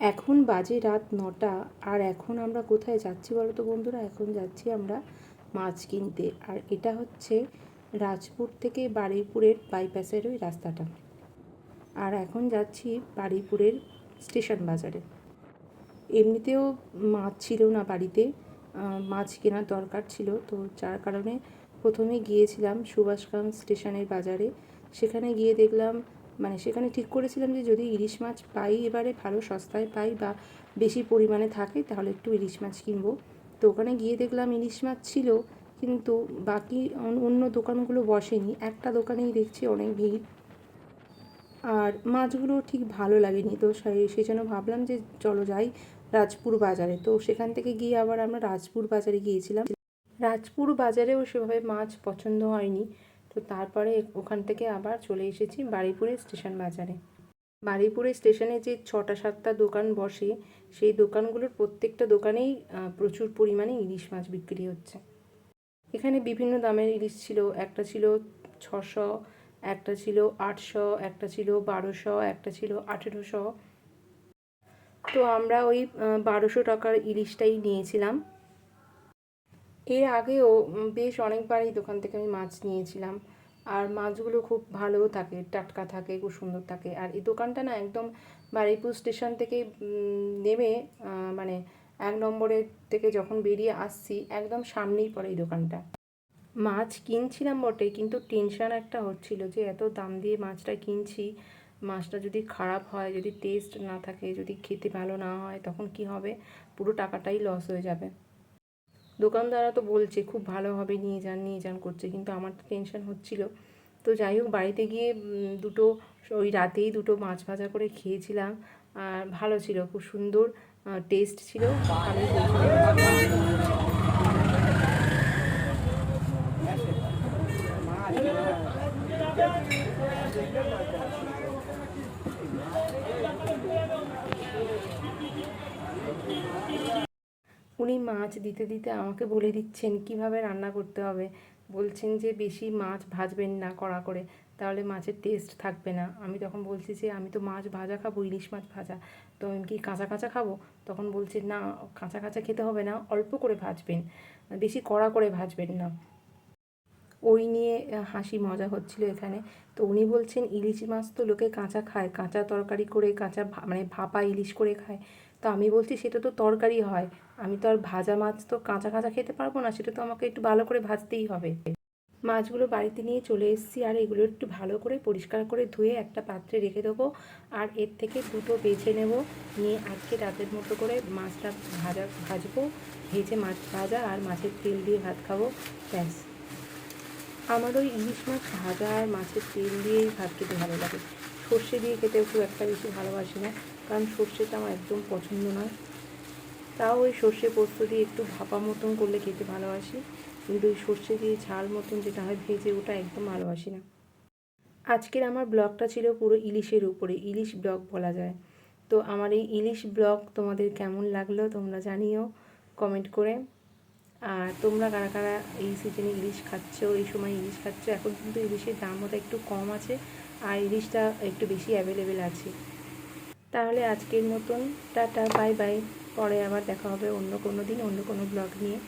এখন বাজে রাত ৯টা। আর এখন আমরা কোথায় যাচ্ছি বলো তো বন্ধুরা? এখন যাচ্ছি আমরা মাছ কিনতে। আর এটা হচ্ছে রাজপুর থেকে বারুইপুরের বাইপাসের ওই রাস্তাটা। আর এখন যাচ্ছি বারুইপুরের স্টেশন বাজারে। এমনিতেও মাছ ছিল না বাড়িতে, মাছ কেনার দরকার ছিল, তো যার কারণে প্রথমে গিয়েছিলাম সুভাষগ্রাম স্টেশনের বাজারে। সেখানে গিয়ে দেখলাম, মানে সেখানে ঠিক করেছিলাম যে যদি ইলিশ মাছ পাই, এবারে ভালো সস্তায় পাই বা বেশি পরিমাণে থাকে, তাহলে একটু ইলিশ মাছ কিনবো। তো ওখানে গিয়ে দেখলাম ইলিশ মাছ ছিল, কিন্তু বাকি অন্য দোকানগুলো বসেনি। একটা দোকানেই দেখছি অনেক ভিড়, আর মাছগুলো ঠিক ভালো লাগেনি। তো সেই জন্য ভাবলাম যে চলো যাই রাজপুর বাজারে। তো সেখান থেকে গিয়ে আবার আমরা রাজপুর বাজারে গিয়েছিলাম। রাজপুর বাজারেও সেভাবে মাছ পছন্দ হয়নি, তো তারপরে ওখান থেকে আবার চলে এসেছি বারুইপুরের স্টেশন বাজারে। বারুইপুরের স্টেশনে যে 6টা-7টা দোকান বসে, সেই দোকানগুলোর প্রত্যেকটা দোকানেই প্রচুর পরিমাণে ইলিশ মাছ বিক্রি হচ্ছে। এখানে বিভিন্ন দামের ইলিশ ছিল। একটা ছিল 600, একটা ছিল 800, একটা ছিল 1200, একটা ছিল 1800। তো আমরা ওই 1200 টাকার ইলিশটাই নিয়েছিলাম। এর আগেও বেশ অনেকবার এই দোকান থেকে আমি মাছ নিয়েছিলাম। আর মাছগুলো খুব ভালোও থাকে, টাটকা থাকে, খুব সুন্দর থাকে। আর এই দোকানটা না একদম বারুইপুর স্টেশন থেকে নেমে, মানে 1 নম্বরের থেকে যখন বেরিয়ে আসছি, একদম সামনেই পড়ে এই দোকানটা। মাছ কিনছিলাম বটে, কিন্তু টেনশান একটা হচ্ছিল যে এত দাম দিয়ে মাছটা কিনছি, মাছটা যদি খারাপ হয়, যদি টেস্ট না থাকে, যদি খেতে ভালো না হয়, তখন কি হবে? পুরো টাকাটাই লস হয়ে যাবে। দোকানদাররা তো বলছে খুব ভালো হবে, নিয়ে যান নিয়ে যান করছে, কিন্তু আমার তো টেনশন হচ্ছিল। তো যাই হোক, বাড়িতে গিয়ে দুটো, ওই রাতেই দুটো মাছ ভাজা করে খেয়েছিলাম। আর ভালো ছিল, খুব সুন্দর টেস্ট ছিল, ভালোই হয়েছিল। উনি মাছ দিতে দিতে আমাকে বলে দিচ্ছেন কিভাবে রান্না করতে হবে। বলছেন যে বেশি মাছ ভাজবেন না কড়া করে, তাহলে মাছের টেস্ট থাকবে না। আমি তখন বলছি যে আমি তো মাছ ভাজা খাবো, ইলিশ মাছ ভাজা, তো আমি কি কাঁচা কাঁচা খাবো? তখন বলছে না, কাঁচা কাঁচা খেতে হবে না, অল্প করে ভাজবেন, বেশি কড়া করে ভাজবেন না। ওই নিয়ে হাসি মজা হচ্ছিল এখানে। তো উনি বলছেন ইলিশ মাছ তো লোকে কাঁচা খায়, কাঁচা তরকারি করে, কাঁচা মানে ভাপা ইলিশ করে খায়। তো আমি বলছি সেটা তো তরকারি হয়, আমি তো আর ভাজা মাছ তো কাঁচা কাঁচা খেতে পারবো না, সেটা তো আমাকে একটু ভালো করে ভাজতেই হবে। মাছগুলো বাড়িতে নিয়ে চলে এসেছি, আর এগুলো একটু ভালো করে পরিষ্কার করে ধুয়ে একটা পাত্রে রেখে দেবো। আর এর থেকে দুটো বেছে নেব, নিয়ে আজকে রাতের মতো করে মাছটা ভাজবো। ভেজে মাছ ভাজা আর মাছের তেল দিয়ে ভাত খাবো, ব্যাস। আমার ওই ইলিশ মাছ ভাজা আর মাছের তেল দিয়েই ভাত খেতে ভালো লাগে। সর্ষে দিয়ে খেতেও খুব একটা বেশি ভালোবাসি না, কারণ সর্ষেটা আমার একদম পছন্দ নয়। তাও ওই সর্ষে পোস্ত দিয়ে একটু ভাপা মতন করলে খেতে ভালোবাসি, কিন্তু ওই সর্ষে দিয়ে ঝাল মতন যেটা হয় ভেজে, ওটা একদম ভালোবাসি না। আজকের আমার ব্লগটা ছিল পুরো ইলিশের উপরে, ইলিশ ব্লগ বলা যায়। তো আমার এই ইলিশ ব্লগ তোমাদের কেমন লাগলো তোমরা জানিও কমেন্ট করে। আর তোমরা কারা কারা এই সিজনে ইলিশ খাচ্ছ, এই সময় ইলিশ খাচ্ছ? এখন কিন্তু ইলিশের দামটা একটু কম আছে, আর ইলিশটা একটু বেশি অ্যাভেলেবেল আছে। তাহলে আজকের মতন টাটা, বাই বাই। পরে আবার দেখা হবে অন্য কোনো দিন, অন্য কোনো ব্লগ নিয়ে।